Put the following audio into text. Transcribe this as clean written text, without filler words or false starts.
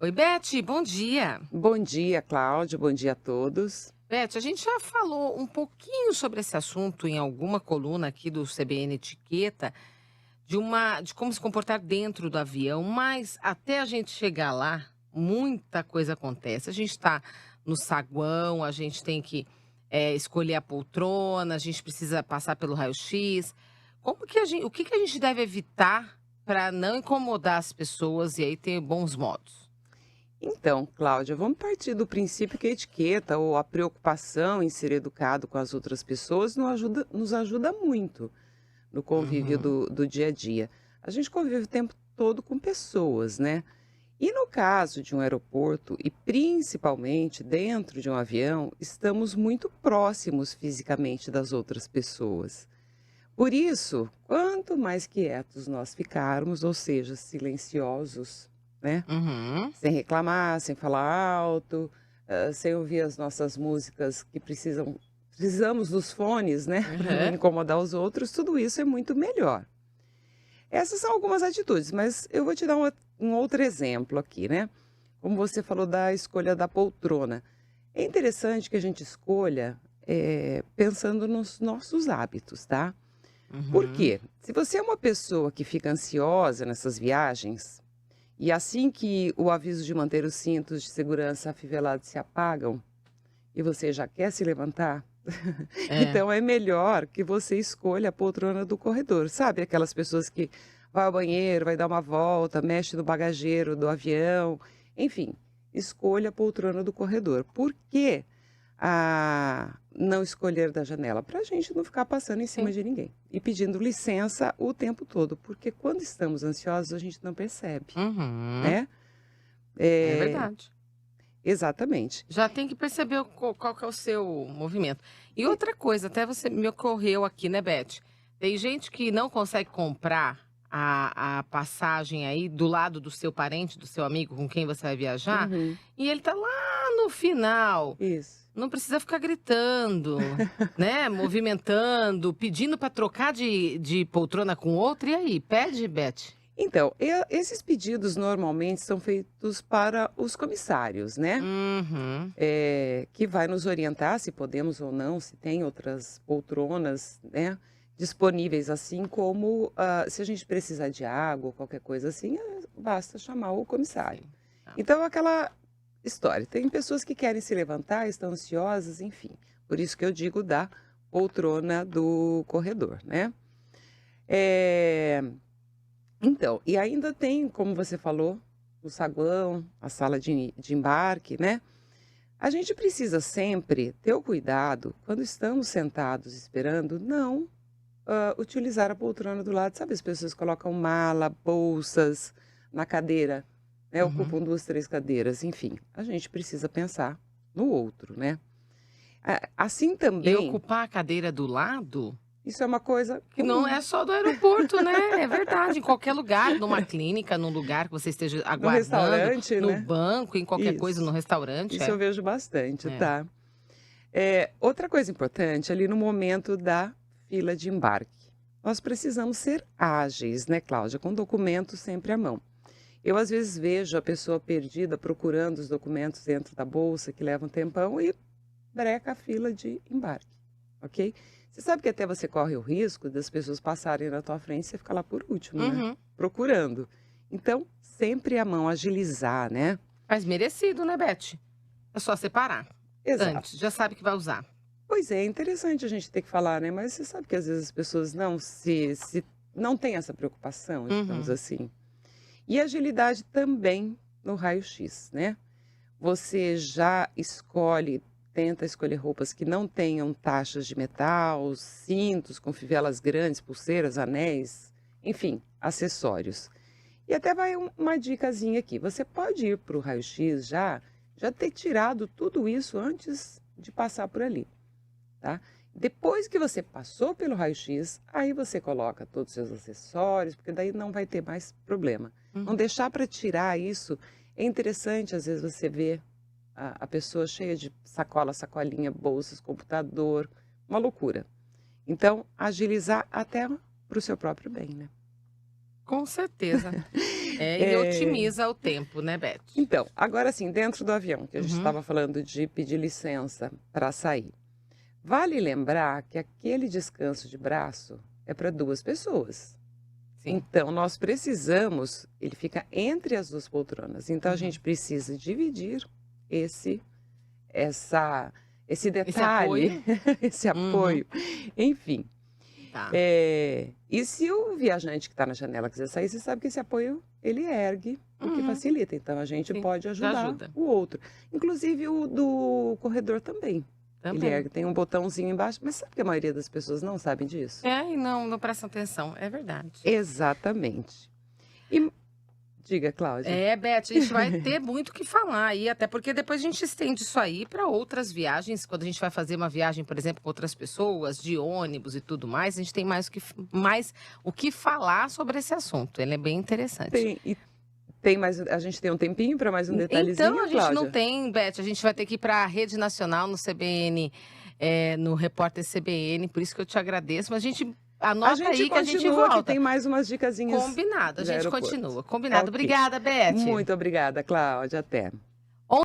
Oi, Beth, bom dia. Bom dia, Cláudio. Bom dia a todos. Beth, a gente já falou um pouquinho sobre esse assunto em alguma coluna aqui do CBN Etiqueta, de como se comportar dentro do avião, mas até a gente chegar lá, muita coisa acontece. A gente está no saguão, a gente tem que escolher a poltrona, a gente precisa passar pelo raio-x. O que que a gente deve evitar para não incomodar as pessoas e aí ter bons modos? Então, Cláudia, vamos partir do princípio que a etiqueta ou a preocupação em ser educado com as outras pessoas nos ajuda muito no convívio Uhum. do dia a dia. A gente convive o tempo todo com pessoas, né? E no caso de um aeroporto, e principalmente dentro de um avião, estamos muito próximos fisicamente das outras pessoas. Por isso, quanto mais quietos nós ficarmos, ou seja, silenciosos, né? Uhum. Sem reclamar, sem falar alto, sem ouvir as nossas músicas que precisamos dos fones, né, para não Aham. incomodar os outros, tudo isso é muito melhor. Essas são algumas atitudes, mas eu vou te dar um outro exemplo aqui, né. Como você falou da escolha da poltrona. É interessante que a gente escolha, pensando nos nossos hábitos, tá. Por Uhum. quê? Se você é uma pessoa que fica ansiosa nessas viagens, e assim que o aviso de manter os cintos de segurança afivelados se apagam e você já quer se levantar, É. então é melhor que você escolha a poltrona do corredor. Sabe aquelas pessoas que vai ao banheiro, vai dar uma volta, mexe no bagageiro do avião, enfim, escolha a poltrona do corredor. Por quê? Não escolher da janela, para a gente não ficar passando em cima Sim. de ninguém e pedindo licença o tempo todo, porque quando estamos ansiosos a gente não percebe, Uhum. né? É É, verdade. exatamente. Já tem que perceber qual que é o seu movimento. E E outra coisa, até você me ocorreu aqui, né, Beth? Tem gente que não consegue comprar a passagem aí do lado do seu parente, do seu amigo com quem você vai viajar, uhum, e ele tá lá no final. isso. Não precisa ficar gritando, né? Movimentando, pedindo para trocar de poltrona com outro. E aí, pede, Beth? Então, esses pedidos normalmente são feitos para os comissários, né? Uhum. Que vai nos orientar se podemos ou não, se tem outras poltronas, né, disponíveis, assim como se a gente precisar de água ou qualquer coisa assim, basta chamar o comissário. Sim. Tá. Então, aquela história, tem pessoas que querem se levantar, estão ansiosas, enfim. Por isso que eu digo da poltrona do corredor, né? Eh, então, e ainda tem, como você falou, o saguão, a sala de embarque, né? A gente precisa sempre ter o cuidado, quando estamos sentados esperando, não utilizar a poltrona do lado. Sabe, as pessoas colocam mala, bolsas na cadeira, né? Uhum. Ocupam 2, 3 cadeiras, enfim. A gente precisa pensar no outro, né? Assim E também, ocupar a cadeira do lado, isso é uma coisa que não comum é só do aeroporto, né? É verdade, em qualquer lugar, numa clínica, num lugar que você esteja no aguardando, restaurante, no né? banco, em qualquer coisa, no Isso, restaurante, isso eu é. vejo bastante, É. tá? Outra coisa importante, ali no momento da fila de embarque. Nós precisamos ser ágeis, né, Cláudia, com documentos sempre à mão. Eu, às vezes, vejo a pessoa perdida procurando os documentos dentro da bolsa, que leva um tempão, e breca a fila de embarque, ok? Você sabe que até você corre o risco das pessoas passarem na tua frente e você ficar lá por último, né? Uhum. Procurando. Então, sempre à mão, agilizar, né? Mas merecido, né, Beth? É só separar. Exato. Antes, já sabe que vai usar. Pois é, interessante a gente ter que falar, né, mas você sabe que às vezes as pessoas não não têm essa preocupação, digamos Uhum. assim. E agilidade também no raio-x, né. Você já tenta escolher roupas que não tenham taxas de metal, cintos com fivelas grandes, pulseiras, anéis, enfim, acessórios. E até vai uma dicasinha aqui, você pode ir para o raio-x já ter tirado tudo isso antes de passar por ali. Tá? Depois que você passou pelo raio-x, aí você coloca todos os seus acessórios, porque daí não vai ter mais problema. Não Uhum. deixar para tirar isso, é interessante às vezes você ver a pessoa cheia de sacola, sacolinha, bolsas, computador, uma loucura. Então, agilizar até para o seu próprio bem, né? Com certeza. E otimiza o tempo, né, Beth? Então, agora sim, dentro do avião, que a gente Uhum. estava falando de pedir licença para sair. Vale lembrar que aquele descanso de braço é para 2 pessoas. Sim. Então, nós precisamos, ele fica entre as 2 poltronas. Então, a Uhum. gente precisa dividir esse detalhe, apoio? esse Uhum. apoio. Enfim. Tá. E se o viajante que está na janela quiser sair, você sabe que esse apoio, ele ergue, o que Uhum. facilita. Então, a gente Sim, pode já ajudar ajuda. o outro. Inclusive, o do corredor também. Ele Também. ergue, tem um botãozinho embaixo. Mas sabe que a maioria das pessoas não sabem disso? E não prestam atenção, é verdade. Exatamente. E diga, Cláudia. Beth, a gente vai ter muito o que falar aí, até porque depois a gente estende isso aí para outras viagens. Quando a gente vai fazer uma viagem, por exemplo, com outras pessoas, de ônibus e tudo mais, a gente tem mais o que falar sobre esse assunto. Ele é bem interessante. A gente tem um tempinho para mais um detalhezinho, Então, a gente Cláudia? não tem, Beth, a gente vai ter que ir para a Rede Nacional, no CBN, no Repórter CBN, por isso que eu te agradeço. Mas a gente anota aí que a gente continua, que volta. tem mais umas dicasinhas Combinado, a do gente aeroporto. continua. Combinado. Ok. Obrigada, Beth. Muito obrigada, Cláudia. Até.